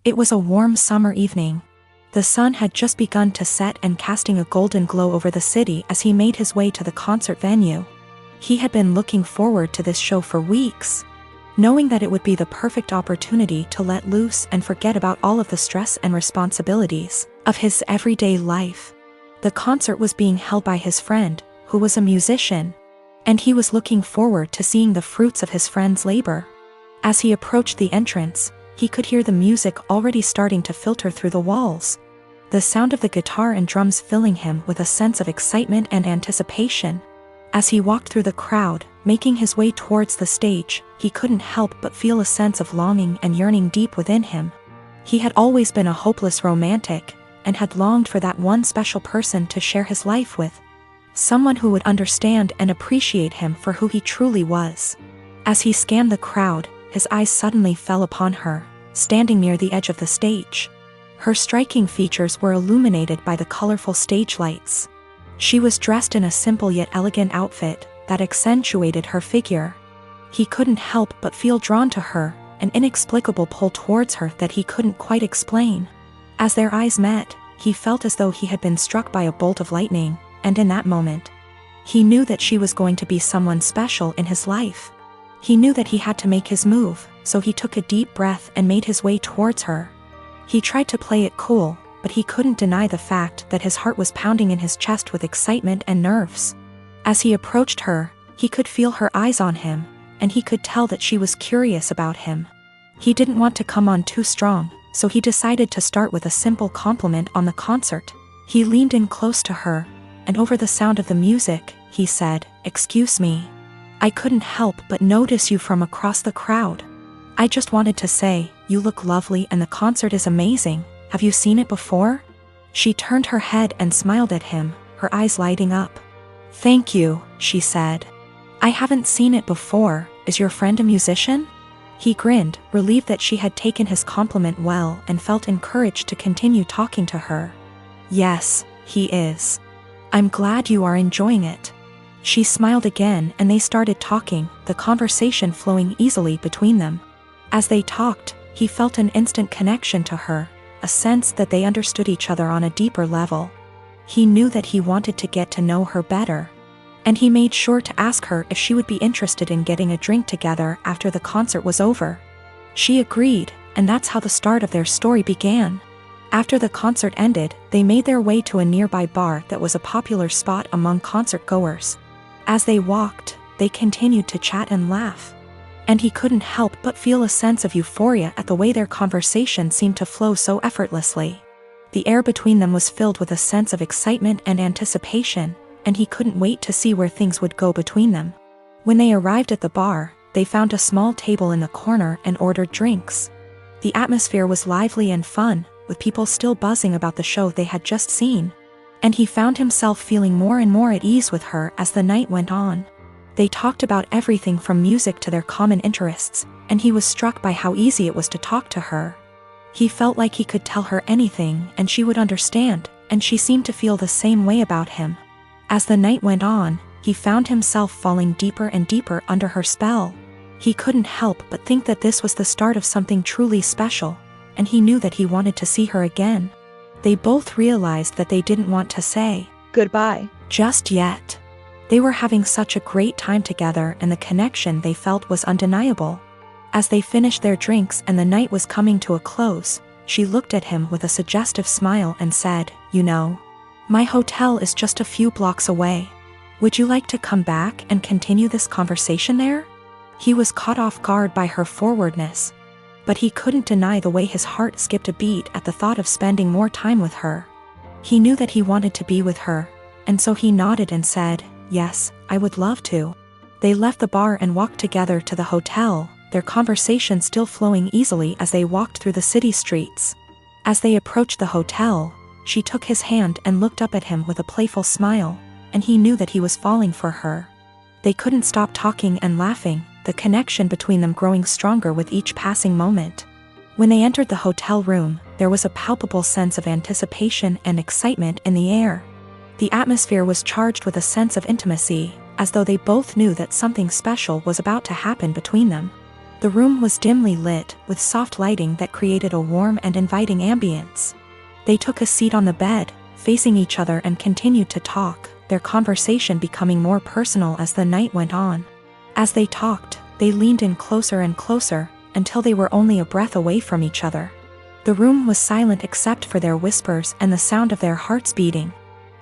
It was a warm summer evening. The sun had just begun to set and casting a golden glow over the city as he made his way to the concert venue. He had been looking forward to this show for weeks, knowing that it would be the perfect opportunity to let loose and forget about all of the stress and responsibilities of his everyday life. The concert was being held by his friend, who was a musician, and he was looking forward to seeing the fruits of his friend's labor. As he approached the entrance, he could hear the music already starting to filter through the walls, the sound of the guitar and drums filling him with a sense of excitement and anticipation. As he walked through the crowd, making his way towards the stage, he couldn't help but feel a sense of longing and yearning deep within him. He had always been a hopeless romantic, and had longed for that one special person to share his life with. Someone who would understand and appreciate him for who he truly was. As he scanned the crowd, his eyes suddenly fell upon her, standing near the edge of the stage. Her striking features were illuminated by the colorful stage lights. She was dressed in a simple yet elegant outfit that accentuated her figure. He couldn't help but feel drawn to her, an inexplicable pull towards her that he couldn't quite explain. As their eyes met, he felt as though he had been struck by a bolt of lightning, and in that moment, he knew that she was going to be someone special in his life. He knew that he had to make his move, so he took a deep breath and made his way towards her. He tried to play it cool, but he couldn't deny the fact that his heart was pounding in his chest with excitement and nerves. As he approached her, he could feel her eyes on him, and he could tell that she was curious about him. He didn't want to come on too strong, so he decided to start with a simple compliment on the concert. He leaned in close to her, and over the sound of the music, he said, "Excuse me. I couldn't help but notice you from across the crowd. I just wanted to say, you look lovely and the concert is amazing. Have you seen it before?" She turned her head and smiled at him, her eyes lighting up. "Thank you," she said. "I haven't seen it before. Is your friend a musician?" He grinned, relieved that she had taken his compliment well and felt encouraged to continue talking to her. "Yes, he is. I'm glad you are enjoying it." She smiled again and they started talking, the conversation flowing easily between them. As they talked, he felt an instant connection to her, a sense that they understood each other on a deeper level. He knew that he wanted to get to know her better, and he made sure to ask her if she would be interested in getting a drink together after the concert was over. She agreed, and that's how the start of their story began. After the concert ended, they made their way to a nearby bar that was a popular spot among concert goers. As they walked, they continued to chat and laugh, and he couldn't help but feel a sense of euphoria at the way their conversation seemed to flow so effortlessly. The air between them was filled with a sense of excitement and anticipation, and he couldn't wait to see where things would go between them. When they arrived at the bar, they found a small table in the corner and ordered drinks. The atmosphere was lively and fun, with people still buzzing about the show they had just seen, and he found himself feeling more and more at ease with her as the night went on. They talked about everything from music to their common interests, and he was struck by how easy it was to talk to her. He felt like he could tell her anything and she would understand, and she seemed to feel the same way about him. As the night went on, he found himself falling deeper and deeper under her spell. He couldn't help but think that this was the start of something truly special, and he knew that he wanted to see her again. They both realized that they didn't want to say goodbye just yet. They were having such a great time together and the connection they felt was undeniable. As they finished their drinks and the night was coming to a close, she looked at him with a suggestive smile and said, "You know, my hotel is just a few blocks away. Would you like to come back and continue this conversation there?" He was caught off guard by her forwardness, but he couldn't deny the way his heart skipped a beat at the thought of spending more time with her. He knew that he wanted to be with her, and so he nodded and said, "Yes, I would love to." They left the bar and walked together to the hotel, their conversation still flowing easily as they walked through the city streets. As they approached the hotel, she took his hand and looked up at him with a playful smile, and he knew that he was falling for her. They couldn't stop talking and laughing, the connection between them growing stronger with each passing moment. When they entered the hotel room, there was a palpable sense of anticipation and excitement in the air. The atmosphere was charged with a sense of intimacy, as though they both knew that something special was about to happen between them. The room was dimly lit, with soft lighting that created a warm and inviting ambience. They took a seat on the bed, facing each other, and continued to talk, their conversation becoming more personal as the night went on. As they talked, they leaned in closer and closer, until they were only a breath away from each other. The room was silent except for their whispers and the sound of their hearts beating.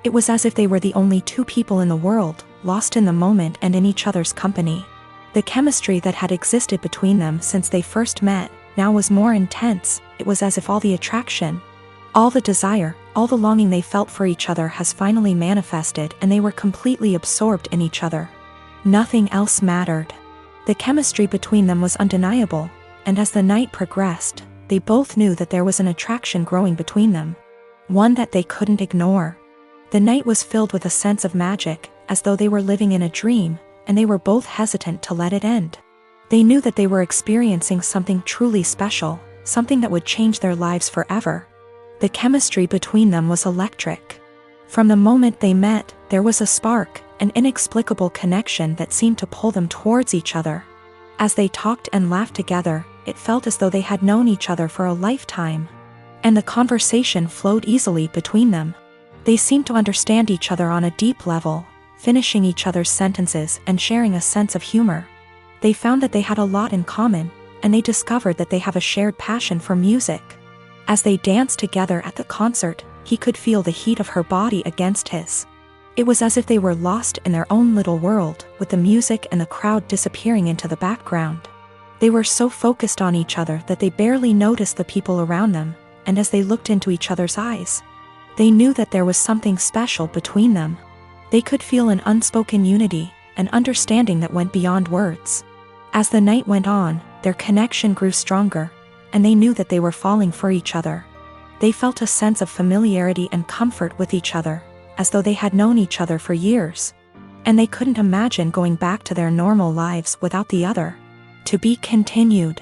It was as if they were the only two people in the world, lost in the moment and in each other's company. The chemistry that had existed between them since they first met, now was more intense. It was as if all the attraction, all the desire, all the longing they felt for each other has finally manifested, and they were completely absorbed in each other. Nothing else mattered. The chemistry between them was undeniable, and as the night progressed, they both knew that there was an attraction growing between them. One that they couldn't ignore. The night was filled with a sense of magic, as though they were living in a dream, and they were both hesitant to let it end. They knew that they were experiencing something truly special, something that would change their lives forever. The chemistry between them was electric. From the moment they met, there was a spark, an inexplicable connection that seemed to pull them towards each other. As they talked and laughed together, it felt as though they had known each other for a lifetime. And the conversation flowed easily between them. They seemed to understand each other on a deep level, finishing each other's sentences and sharing a sense of humor. They found that they had a lot in common, and they discovered that they have a shared passion for music. As they danced together at the concert, he could feel the heat of her body against his. It was as if they were lost in their own little world, with the music and the crowd disappearing into the background. They were so focused on each other that they barely noticed the people around them, and as they looked into each other's eyes, they knew that there was something special between them. They could feel an unspoken unity, an understanding that went beyond words. As the night went on, their connection grew stronger, and they knew that they were falling for each other. They felt a sense of familiarity and comfort with each other, as though they had known each other for years. And they couldn't imagine going back to their normal lives without the other. To be continued.